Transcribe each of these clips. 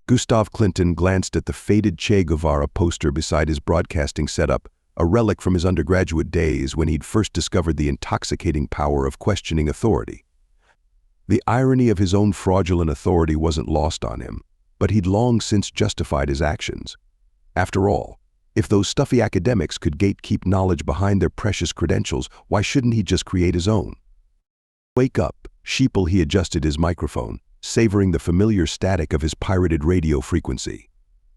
Gustav Clinton glanced at the faded Che Guevara poster beside his broadcasting setup, a relic from his undergraduate days when he'd first discovered the intoxicating power of questioning authority. The irony of his own fraudulent authority wasn't lost on him, but he'd long since justified his actions. After all, if those stuffy academics could gatekeep knowledge behind their precious credentials, why shouldn't he just create his own? Wake up, sheeple, he adjusted his microphone, savoring the familiar static of his pirated radio frequency.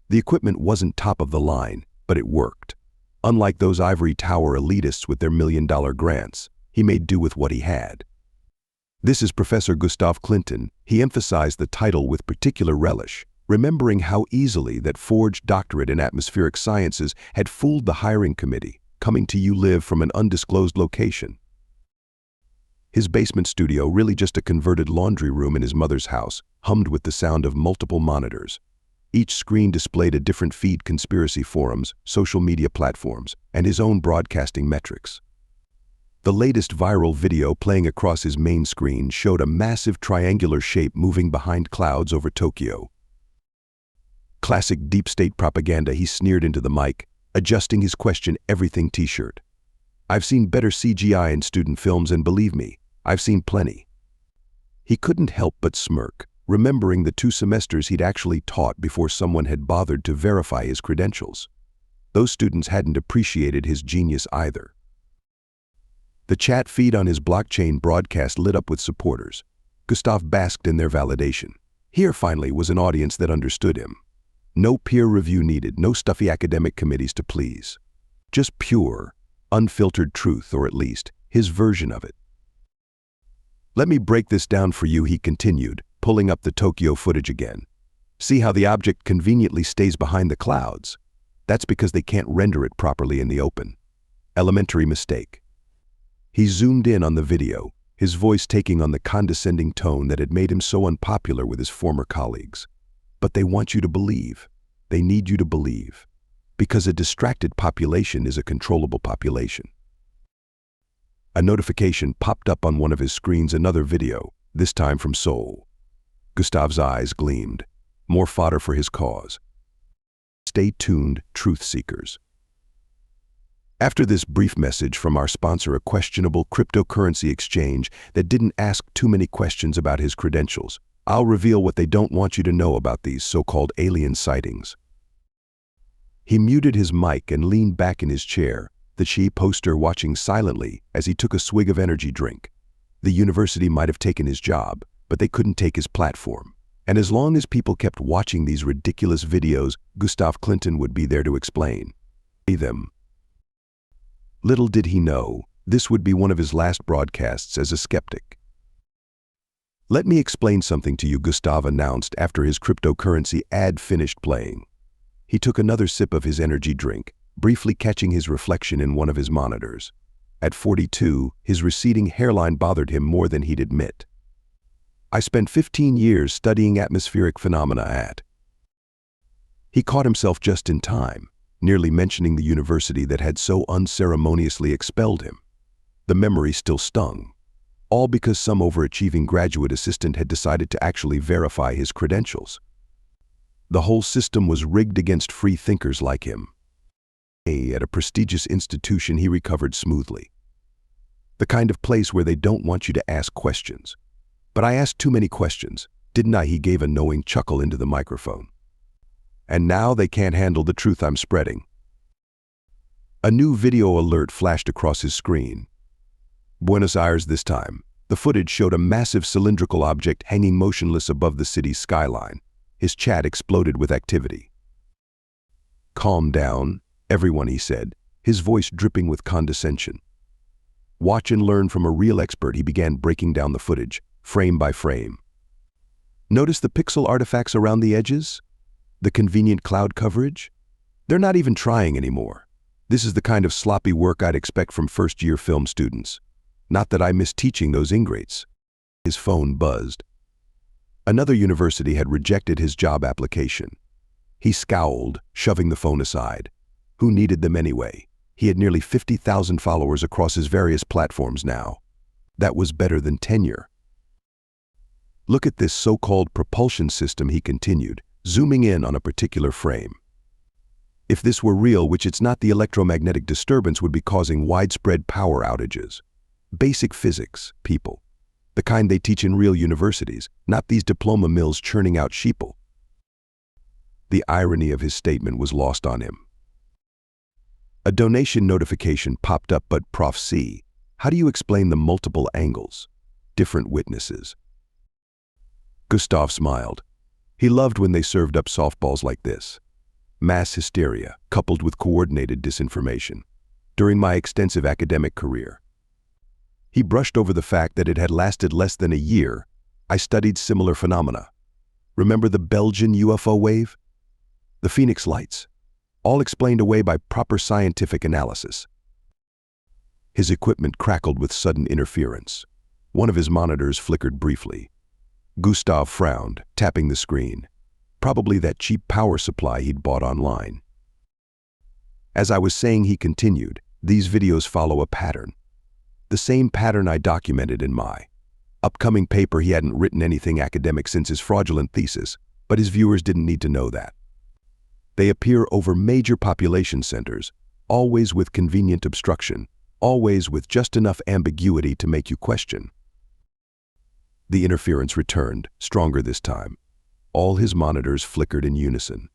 The equipment wasn't top of the line, but it worked. Unlike those ivory tower elitists with their million-dollar grants, he made do with what he had. This is Professor Gustav Clinton. He emphasized the title with particular relish, remembering how easily that forged doctorate in atmospheric sciences had fooled the hiring committee, coming to you live from an undisclosed location. His basement studio, really just a converted laundry room in his mother's house, hummed with the sound of multiple monitors. Each screen displayed a different feed: conspiracy forums, social media platforms, and his own broadcasting metrics. The latest viral video playing across his main screen showed a massive triangular shape moving behind clouds over Tokyo. Classic deep state propaganda, he sneered into the mic, adjusting his question everything t-shirt. I've seen better CGI in student films, and believe me, I've seen plenty. He couldn't help but smirk, remembering the 2 semesters he'd actually taught before someone had bothered to verify his credentials. Those students hadn't appreciated his genius either. The chat feed on his blockchain broadcast lit up with supporters. Gustav basked in their validation. Here finally was an audience that understood him. No peer review needed, no stuffy academic committees to please. Just pure, unfiltered truth, or at least his version of it. Let me break this down for you, he continued, pulling up the Tokyo footage again. See how the object conveniently stays behind the clouds? That's because they can't render it properly in the open. Elementary mistake. He zoomed in on the video, his voice taking on the condescending tone that had made him so unpopular with his former colleagues. But they want you to believe. They need you to believe. Because a distracted population is a controllable population. A notification popped up on one of his screens, another video, this time from Seoul. Gustav's eyes gleamed. More fodder for his cause. Stay tuned, truth seekers. After this brief message from our sponsor, a questionable cryptocurrency exchange that didn't ask too many questions about his credentials, I'll reveal what they don't want you to know about these so-called alien sightings. He muted his mic and leaned back in his chair, the Xi poster watching silently as he took a swig of energy drink. The university might have taken his job, but they couldn't take his platform. And as long as people kept watching these ridiculous videos, Gustav Clinton would be there to explain them. Little did he know, this would be one of his last broadcasts as a skeptic. Let me explain something to you, Gustav announced after his cryptocurrency ad finished playing. He took another sip of his energy drink, briefly catching his reflection in one of his monitors. At 42, his receding hairline bothered him more than he'd admit. I spent 15 years studying atmospheric phenomena at. He caught himself just in time, nearly mentioning the university that had so unceremoniously expelled him. The memory still stung. All because some overachieving graduate assistant had decided to actually verify his credentials. The whole system was rigged against free thinkers like him. At a prestigious institution, he recovered smoothly. The kind of place where they don't want you to ask questions. But I asked too many questions, didn't I? He gave a knowing chuckle into the microphone. And now they can't handle the truth I'm spreading. A new video alert flashed across his screen. Buenos Aires this time. The footage showed a massive cylindrical object hanging motionless above the city's skyline. His chat exploded with activity. Calm down, everyone, he said, his voice dripping with condescension. Watch and learn from a real expert. He began breaking down the footage, frame by frame. Notice the pixel artifacts around the edges? The convenient cloud coverage? They're not even trying anymore. This is the kind of sloppy work I'd expect from first-year film students. Not that I miss teaching those ingrates. His phone buzzed. Another university had rejected his job application. He scowled, shoving the phone aside. Who needed them anyway? He had nearly 50,000 followers across his various platforms now. That was better than tenure. Look at this so-called propulsion system, he continued, zooming in on a particular frame. If this were real, which it's not, the electromagnetic disturbance would be causing widespread power outages. Basic physics, people. The kind they teach in real universities, not these diploma mills churning out sheeple. The irony of his statement was lost on him. A donation notification popped up, but Prof. C. How do you explain the multiple angles? Different witnesses. Gustav smiled. He loved when they served up softballs like this. Mass hysteria, coupled with coordinated disinformation. During my extensive academic career, he brushed over the fact that it had lasted less than a year. I studied similar phenomena. Remember the Belgian UFO wave? The Phoenix Lights. All explained away by proper scientific analysis. His equipment crackled with sudden interference. One of his monitors flickered briefly. Gustav frowned, tapping the screen. Probably that cheap power supply he'd bought online. As I was saying, he continued, these videos follow a pattern. The same pattern I documented in my upcoming paper. He hadn't written anything academic since his fraudulent thesis, but his viewers didn't need to know that. They appear over major population centers, always with convenient obstruction, always with just enough ambiguity to make you question. The interference returned, stronger this time. All his monitors flickered in unison.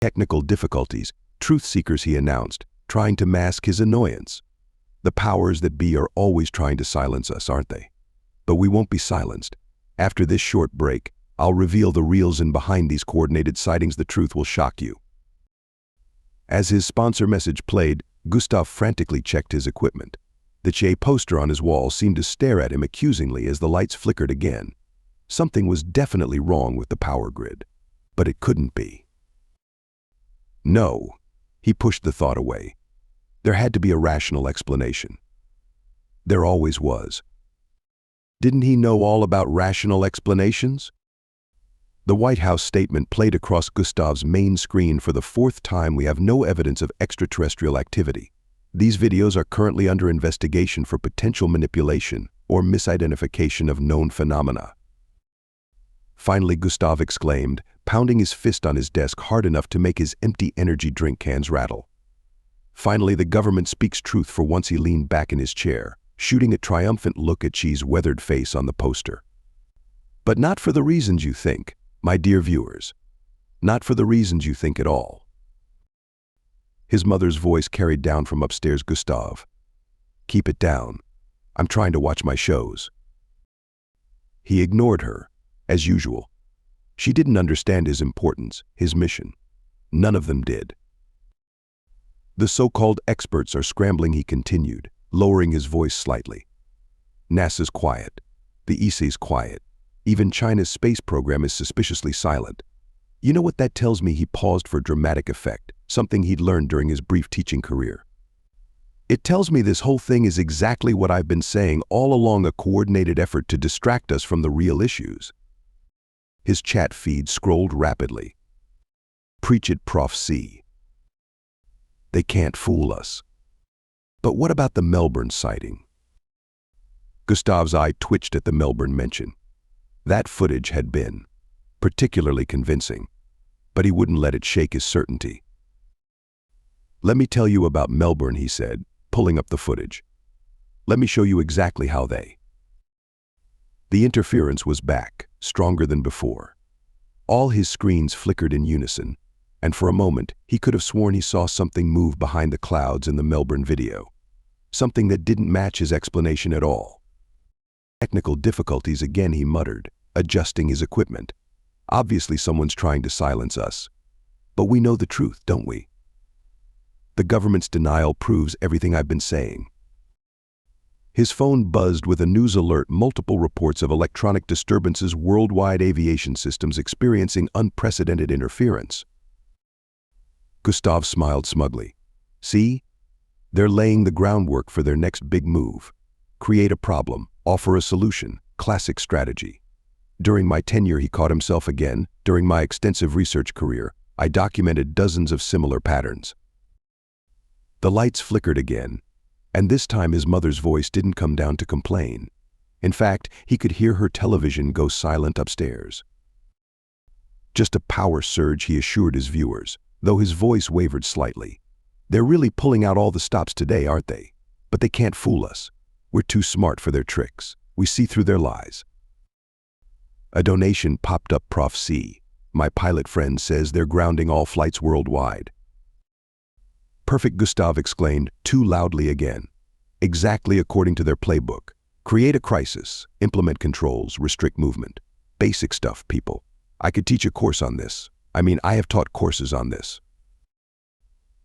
Technical difficulties, truth seekers, he announced, trying to mask his annoyance. The powers that be are always trying to silence us, aren't they? But we won't be silenced. After this short break, I'll reveal the reason behind these coordinated sightings. The truth will shock you. As his sponsor message played, Gustav frantically checked his equipment. The Che poster on his wall seemed to stare at him accusingly as the lights flickered again. Something was definitely wrong with the power grid. But it couldn't be. No, he pushed the thought away. There had to be a rational explanation. There always was. Didn't he know all about rational explanations? The White House statement played across Gustav's main screen for the fourth time. We have no evidence of extraterrestrial activity. These videos are currently under investigation for potential manipulation or misidentification of known phenomena. Finally, Gustav exclaimed, pounding his fist on his desk hard enough to make his empty energy drink cans rattle. Finally, the government speaks truth. For once, he leaned back in his chair, shooting a triumphant look at Chi's weathered face on the poster. But not for the reasons you think, my dear viewers. Not for the reasons you think at all. His mother's voice carried down from upstairs. Gustav, keep it down. I'm trying to watch my shows. He ignored her, as usual. She didn't understand his importance, his mission. None of them did. The so-called experts are scrambling, he continued, lowering his voice slightly. NASA's quiet. The ESA's quiet. Even China's space program is suspiciously silent. You know what that tells me? He paused for dramatic effect, something he'd learned during his brief teaching career. It tells me this whole thing is exactly what I've been saying all along, a coordinated effort to distract us from the real issues. His chat feed scrolled rapidly. Preach it, Prof. C. They can't fool us. But what about the Melbourne sighting? Gustav's eye twitched at the Melbourne mention. That footage had been particularly convincing, but he wouldn't let it shake his certainty. Let me tell you about Melbourne, he said, pulling up the footage. Let me show you exactly how they. The interference was back, stronger than before. All his screens flickered in unison, and for a moment, he could have sworn he saw something move behind the clouds in the Melbourne video. Something that didn't match his explanation at all. Technical difficulties again, he muttered, adjusting his equipment. Obviously someone's trying to silence us. But we know the truth, don't we? The government's denial proves everything I've been saying. His phone buzzed with a news alert, multiple reports of electronic disturbances, worldwide aviation systems experiencing unprecedented interference. Gustav smiled smugly. See? They're laying the groundwork for their next big move. Create a problem, offer a solution, classic strategy. During my tenure, he caught himself again. During my extensive research career, I documented dozens of similar patterns. The lights flickered again, and this time his mother's voice didn't come down to complain. In fact, he could hear her television go silent upstairs. Just a power surge, he assured his viewers, though his voice wavered slightly. They're really pulling out all the stops today, aren't they? But they can't fool us. We're too smart for their tricks. We see through their lies. A donation popped up. Prof C. My pilot friend says they're grounding all flights worldwide. Perfect, Gustav exclaimed, too loudly again. Exactly according to their playbook. Create a crisis, implement controls, restrict movement. Basic stuff, people. I could teach a course on this. I have taught courses on this.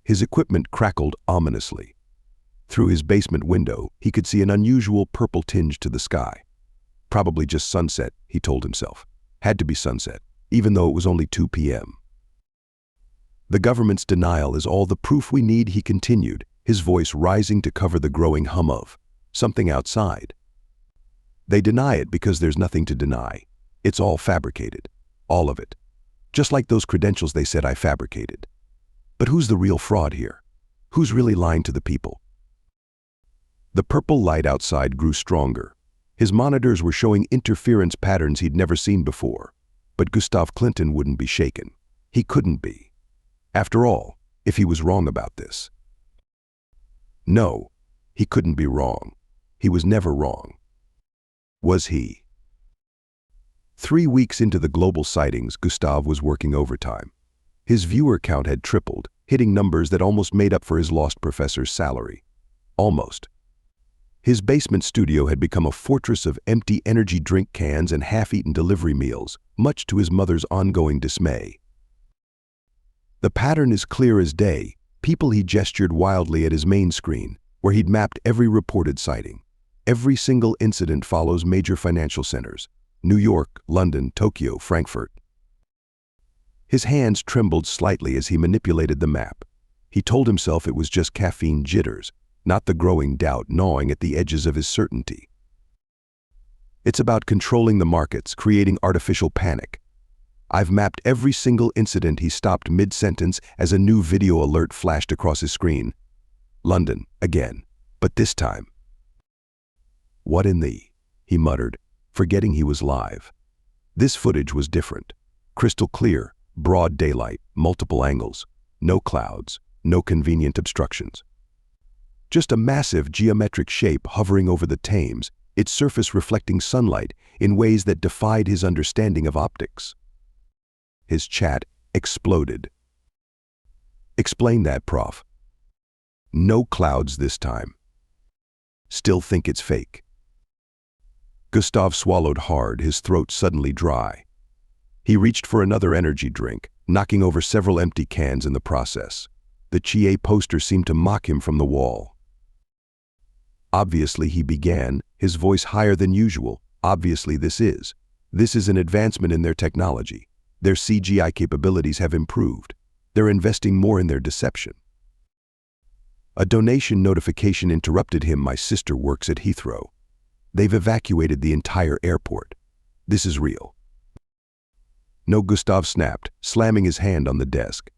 His equipment crackled ominously. Through his basement window, he could see an unusual purple tinge to the sky. Probably just sunset, he told himself. Had to be sunset, even though it was only 2 p.m. The government's denial is all the proof we need, he continued, his voice rising to cover the growing hum of something outside. They deny it because there's nothing to deny. It's all fabricated. All of it. Just like those credentials they said I fabricated. But who's the real fraud here? Who's really lying to the people? The purple light outside grew stronger. His monitors were showing interference patterns he'd never seen before. But Gustav Clinton wouldn't be shaken. He couldn't be. After all, if he was wrong about this. No, he couldn't be wrong. He was never wrong. Was he? 3 weeks into the global sightings, Gustav was working overtime. His viewer count had tripled, hitting numbers that almost made up for his lost professor's salary. Almost. His basement studio had become a fortress of empty energy drink cans and half-eaten delivery meals, much to his mother's ongoing dismay. The pattern is clear as day. People, he gestured wildly at his main screen, where he'd mapped every reported sighting. Every single incident follows major financial centers: New York, London, Tokyo, Frankfurt. His hands trembled slightly as he manipulated the map. He told himself it was just caffeine jitters, not the growing doubt gnawing at the edges of his certainty. It's about controlling the markets, creating artificial panic. I've mapped every single incident. He stopped mid-sentence as a new video alert flashed across his screen. London, again, but this time. What in the... he muttered, forgetting he was live. This footage was different. Crystal clear, broad daylight, multiple angles, no clouds, no convenient obstructions. Just a massive geometric shape hovering over the Thames, its surface reflecting sunlight in ways that defied his understanding of optics. His chat exploded. Explain that, Prof. No clouds this time. Still think it's fake. Gustav swallowed hard, his throat suddenly dry. He reached for another energy drink, knocking over several empty cans in the process. The HYF poster seemed to mock him from the wall. Obviously, he began, his voice higher than usual. Obviously, this is an advancement in their technology. Their CGI capabilities have improved. They're investing more in their deception. A donation notification interrupted him. My sister works at Heathrow. They've evacuated the entire airport. This is real. No, Gustav snapped, slamming his hand on the desk.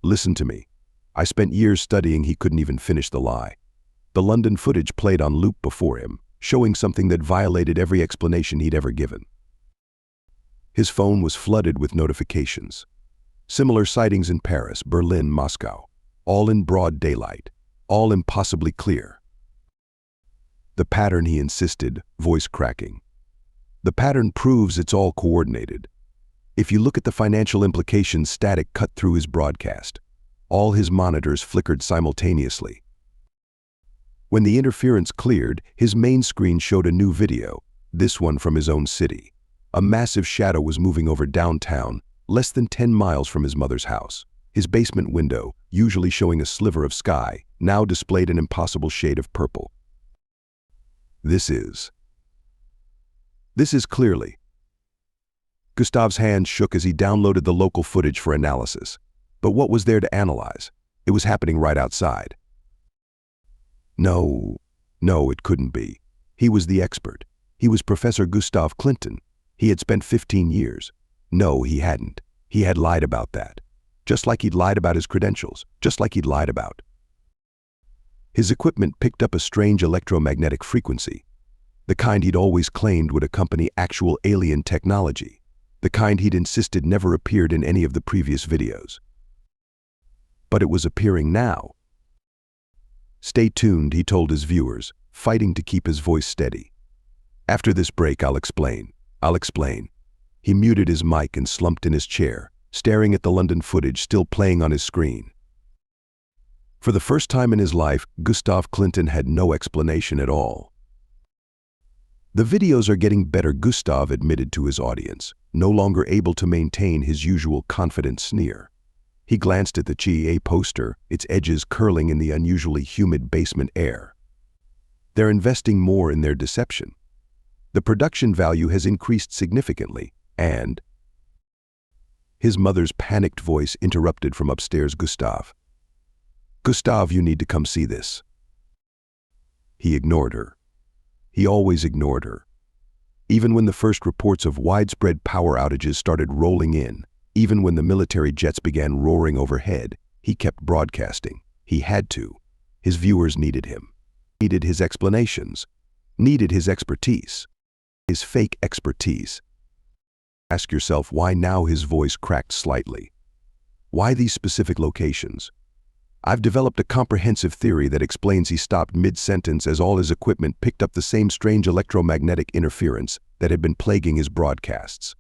Listen to me. I spent years studying. He couldn't even finish the lie. The London footage played on loop before him, showing something that violated every explanation he'd ever given. His phone was flooded with notifications. Similar sightings in Paris, Berlin, Moscow, all in broad daylight, all impossibly clear. The pattern, he insisted, voice cracking. The pattern proves it's all coordinated. If you look at the financial implications, static cut through his broadcast. All his monitors flickered simultaneously. When the interference cleared, his main screen showed a new video, this one from his own city. A massive shadow was moving over downtown, less than 10 miles from his mother's house. His basement window, usually showing a sliver of sky, now displayed an impossible shade of purple. This is clearly. Gustav's hands shook as he downloaded the local footage for analysis. But what was there to analyze? It was happening right outside. No, it couldn't be. He was the expert. He was Professor Gustav Clinton. He had spent 15 years. No, he hadn't. He had lied about that. Just like he'd lied about his credentials. Just like he'd lied about. His equipment picked up a strange electromagnetic frequency, the kind he'd always claimed would accompany actual alien technology. the kind he'd insisted never appeared in any of the previous videos. But it was appearing now. "Stay tuned," he told his viewers, fighting to keep his voice steady. "After this break, I'll explain. He muted his mic and slumped in his chair, staring at the London footage still playing on his screen. For the first time in his life, Gustav Clinton had no explanation at all. "The videos are getting better," Gustav admitted to his audience, no longer able to maintain his usual confident sneer. He glanced at the HYF poster, its edges curling in the unusually humid basement air. "They're investing more in their deception. The production value has increased significantly, and—" His mother's panicked voice interrupted from upstairs. "Gustav, you need to come see this." He ignored her. He always ignored her. Even when the first reports of widespread power outages started rolling in, even when the military jets began roaring overhead, he kept broadcasting. He had to. His viewers needed him. Needed his explanations. Needed his expertise. His fake expertise. Ask yourself why now. His voice cracked slightly. Why these specific locations? "I've developed a comprehensive theory that explains." He stopped mid-sentence as all his equipment picked up the same strange electromagnetic interference that had been plaguing his broadcasts.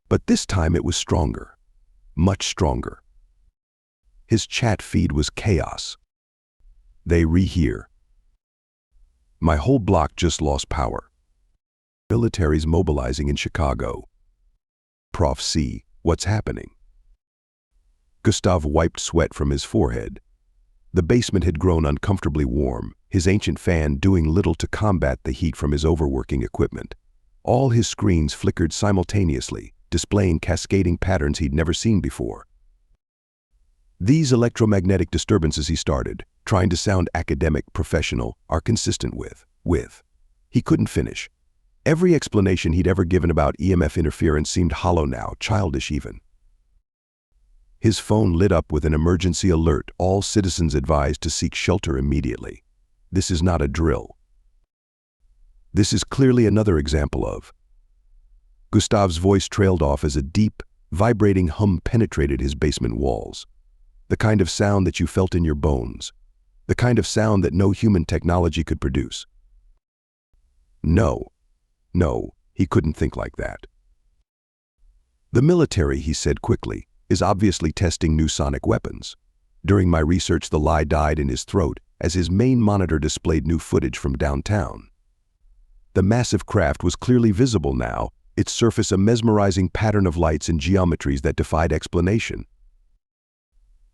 But this time it was stronger. Much stronger. His chat feed was chaos. "They rehear. My whole block just lost power. Military's mobilizing in Chicago. Prof C, what's happening?" Gustav wiped sweat from his forehead. The basement had grown uncomfortably warm, his ancient fan doing little to combat the heat from his overworking equipment. All his screens flickered simultaneously, displaying cascading patterns he'd never seen before. "These electromagnetic disturbances," he started, trying to sound academic, professional, "are consistent with. He couldn't finish. Every explanation he'd ever given about EMF interference seemed hollow now, childish even. His phone lit up with an emergency alert. "All citizens advised to seek shelter immediately. This is not a drill. This is clearly another example of—" Gustav's voice trailed off as a deep, vibrating hum penetrated his basement walls. The kind of sound that you felt in your bones. The kind of sound that no human technology could produce. No, he couldn't think like that. "The military," he said quickly, "is obviously testing new sonic weapons. During my research, the lie died in his throat as his main monitor displayed new footage from downtown. The massive craft was clearly visible now, its surface a mesmerizing pattern of lights and geometries that defied explanation.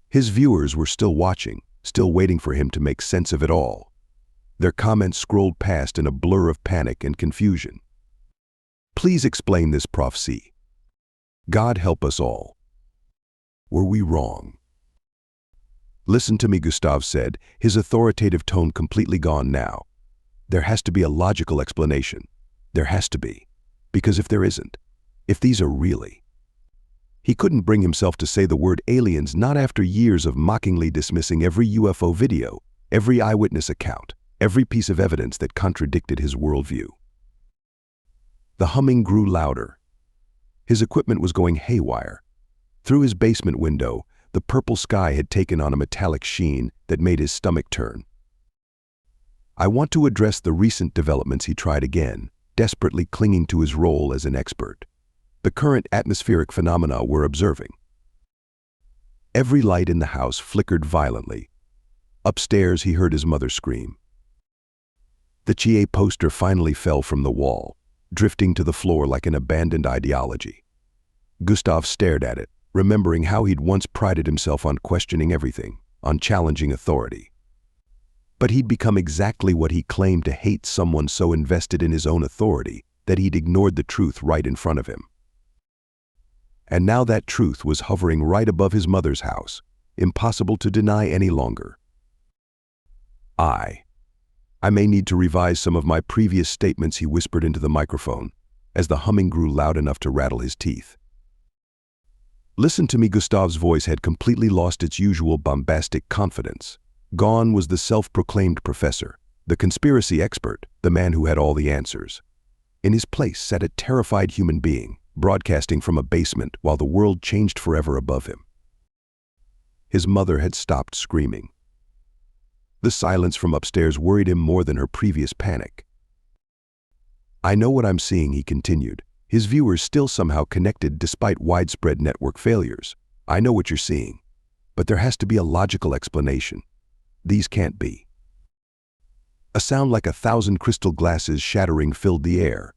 His viewers were still watching, still waiting for him to make sense of it all. Their comments scrolled past in a blur of panic and confusion. "Please explain this, Prof C. God help us all. Were we wrong?" "Listen to me," Gustav said, his authoritative tone completely gone now. "There has to be a logical explanation. There has to be. Because if there isn't, if these are really—" He couldn't bring himself to say the word aliens, not after years of mockingly dismissing every UFO video, every eyewitness account, every piece of evidence that contradicted his worldview. The humming grew louder. His equipment was going haywire. Through his basement window, the purple sky had taken on a metallic sheen that made his stomach turn. "I want to address the recent developments," he tried again, desperately clinging to his role as an expert. "The current atmospheric phenomena we're observing." Every light in the house flickered violently. Upstairs, he heard his mother scream. The HYF poster finally fell from the wall, drifting to the floor like an abandoned ideology. Gustav stared at it, remembering how he'd once prided himself on questioning everything, on challenging authority. But he'd become exactly what he claimed to hate, someone so invested in his own authority that he'd ignored the truth right in front of him. And now that truth was hovering right above his mother's house, impossible to deny any longer. I may need to revise some of my previous statements," he whispered into the microphone, as the humming grew loud enough to rattle his teeth. "Listen to me." Gustav's voice had completely lost its usual bombastic confidence. Gone was the self-proclaimed professor, the conspiracy expert, the man who had all the answers. In his place sat a terrified human being, broadcasting from a basement while the world changed forever above him. His mother had stopped screaming. The silence from upstairs worried him more than her previous panic. "I know what I'm seeing," he continued, his viewers still somehow connected despite widespread network failures. "I know what you're seeing, but there has to be a logical explanation. These can't be." A sound like 1,000 crystal glasses shattering filled the air.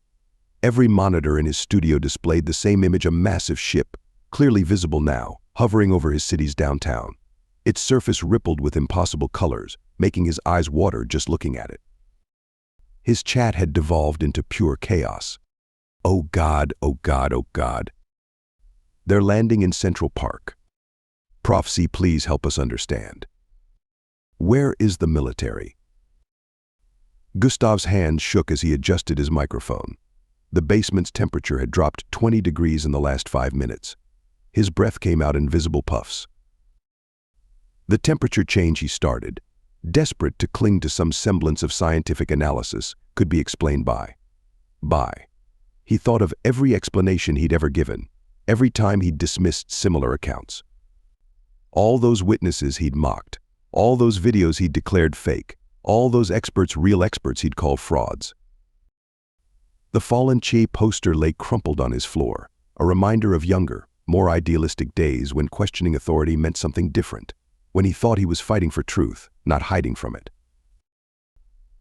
Every monitor in his studio displayed the same image, a massive ship, clearly visible now, hovering over his city's downtown. Its surface rippled with impossible colors, making his eyes water just looking at it. His chat had devolved into pure chaos. "Oh God, oh God, oh God. They're landing in Central Park. Prof C, please help us understand. Where is the military?" Gustav's hands shook as he adjusted his microphone. The basement's temperature had dropped 20 degrees in the last 5 minutes. His breath came out in visible puffs. The temperature change he started, desperate to cling to some semblance of scientific analysis, could be explained by. He thought of every explanation he'd ever given, every time he'd dismissed similar accounts. All those witnesses he'd mocked, all those videos he'd declared fake, all those experts, real experts, he'd called frauds. The fallen Che poster lay crumpled on his floor, a reminder of younger, more idealistic days when questioning authority meant something different, when he thought he was fighting for truth, not hiding from it.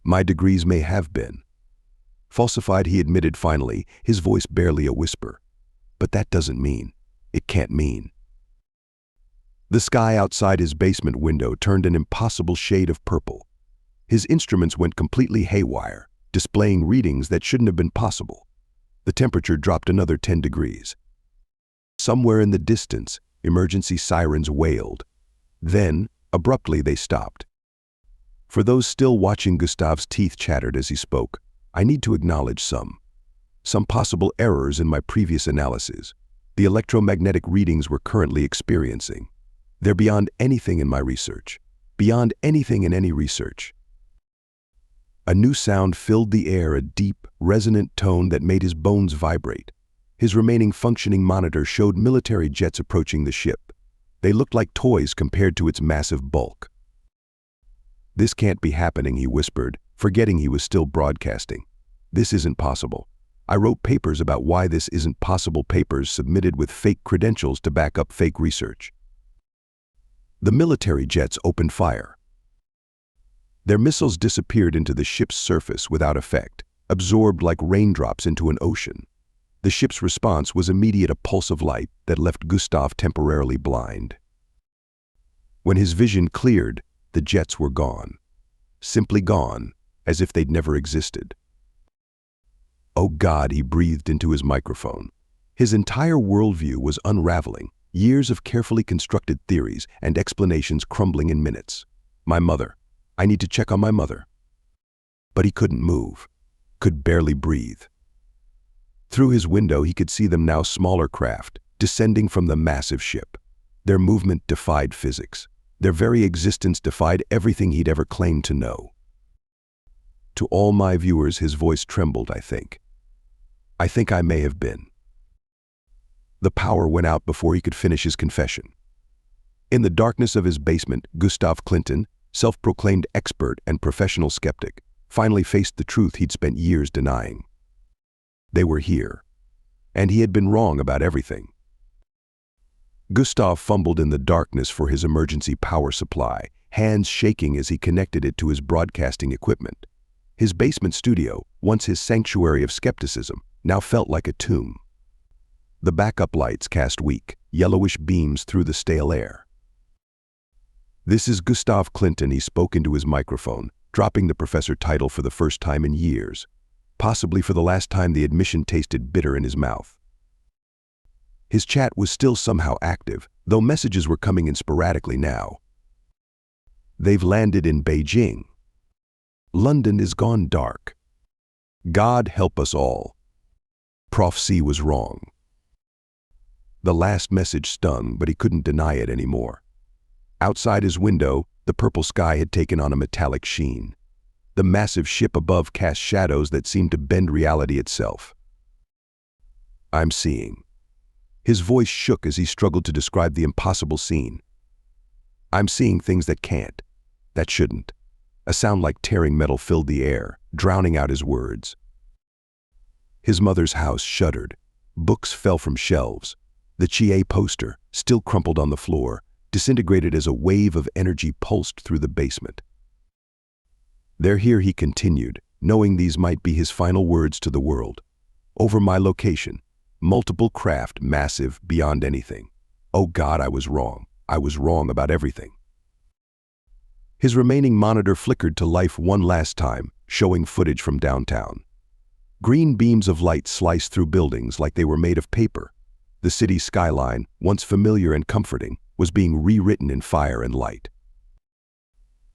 "My degrees may have been falsified," he admitted finally, his voice barely a whisper. "But that doesn't mean, it can't mean." The sky outside his basement window turned an impossible shade of purple. His instruments went completely haywire, displaying readings that shouldn't have been possible. The temperature dropped another 10 degrees. Somewhere in the distance, emergency sirens wailed. Then, abruptly, they stopped. For those still watching, Gustav's teeth chattered as he spoke. "I need to acknowledge some possible errors in my previous analyses. The electromagnetic readings we're currently experiencing. They're beyond anything in my research. Beyond anything in any research." A new sound filled the air, a deep, resonant tone that made his bones vibrate. His remaining functioning monitor showed military jets approaching the ship. They looked like toys compared to its massive bulk. "This can't be happening," he whispered, forgetting he was still broadcasting. "This isn't possible. I wrote papers about why this isn't possible, papers submitted with fake credentials to back up fake research." The military jets opened fire. Their missiles disappeared into the ship's surface without effect, absorbed like raindrops into an ocean. The ship's response was immediate, a pulse of light that left Gustav temporarily blind. When his vision cleared, the jets were gone. Simply gone, as if they'd never existed. "Oh God," he breathed into his microphone. His entire worldview was unraveling, years of carefully constructed theories and explanations crumbling in minutes. "My mother. I need to check on my mother." But he couldn't move, could barely breathe. Through his window he could see them now, smaller craft, descending from the massive ship. Their movement defied physics. Their very existence defied everything he'd ever claimed to know. "To all my viewers," his voice trembled, I think I may have been." The power went out before he could finish his confession. In the darkness of his basement, Gustav Clinton, self-proclaimed expert and professional skeptic, finally faced the truth he'd spent years denying. They were here, and he had been wrong about everything. Gustav fumbled in the darkness for his emergency power supply, hands shaking as he connected it to his broadcasting equipment. His basement studio, once his sanctuary of skepticism, now felt like a tomb. The backup lights cast weak, yellowish beams through the stale air. "This is Gustav Clinton," he spoke into his microphone, dropping the professor title for the first time in years. Possibly for the last time, the admission tasted bitter in his mouth. His chat was still somehow active, though messages were coming in sporadically now. "They've landed in Beijing. London is gone dark. God help us all. Prof C was wrong." The last message stung, but he couldn't deny it anymore. Outside his window, the purple sky had taken on a metallic sheen. The massive ship above cast shadows that seemed to bend reality itself. I'm seeing. His voice shook as he struggled to describe the impossible scene. I'm seeing things that can't, that shouldn't. A sound like tearing metal filled the air, drowning out his words. His mother's house shuddered. Books fell from shelves. The HYF poster, still crumpled on the floor, disintegrated as a wave of energy pulsed through the basement. "They're here," he continued, knowing these might be his final words to the world. "Over my location. Multiple craft, massive, beyond anything. Oh God, I was wrong. I was wrong about everything." His remaining monitor flickered to life one last time, showing footage from downtown. Green beams of light sliced through buildings like they were made of paper. The city's skyline, once familiar and comforting, was being rewritten in fire and light.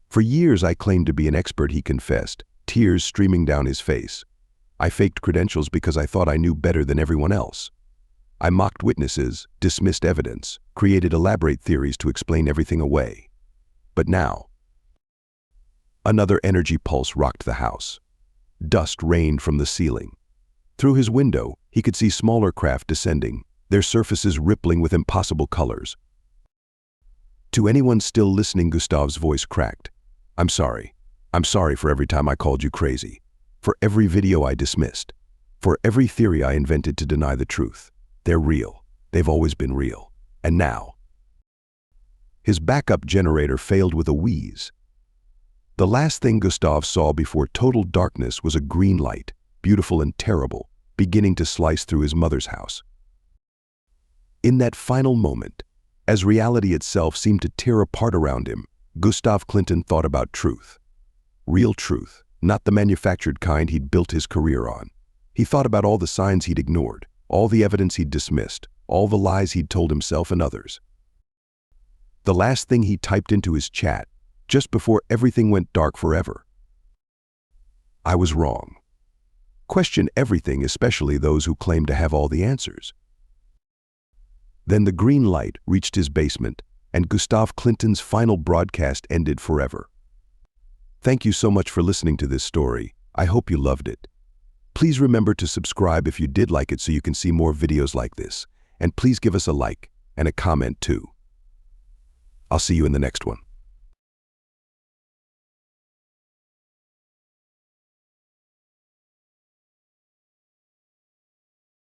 "For years I claimed to be an expert," he confessed, tears streaming down his face. "I faked credentials because I thought I knew better than everyone else. I mocked witnesses, dismissed evidence, created elaborate theories to explain everything away. But now..." Another energy pulse rocked the house. Dust rained from the ceiling. Through his window, he could see smaller craft descending, their surfaces rippling with impossible colors. To anyone still listening, Gustav's voice cracked. I'm sorry. I'm sorry for every time I called you crazy. For every video I dismissed. For every theory I invented to deny the truth. They're real. They've always been real. And now..." His backup generator failed with a wheeze. The last thing Gustav saw before total darkness was a green light, beautiful and terrible, beginning to slice through his mother's house. In that final moment, as reality itself seemed to tear apart around him, Gustav Clinton thought about truth. Real truth, not the manufactured kind he'd built his career on. He thought about all the signs he'd ignored, all the evidence he'd dismissed, all the lies he'd told himself and others. The last thing he typed into his chat, just before everything went dark forever: "I was wrong. Question everything, especially those who claim to have all the answers." Then the green light reached his basement, and Gustav Clinton's final broadcast ended forever. Thank you so much for listening to this story. I hope you loved it. Please remember to subscribe if you did like it so you can see more videos like this. And please give us a like and a comment too. I'll see you in the next one.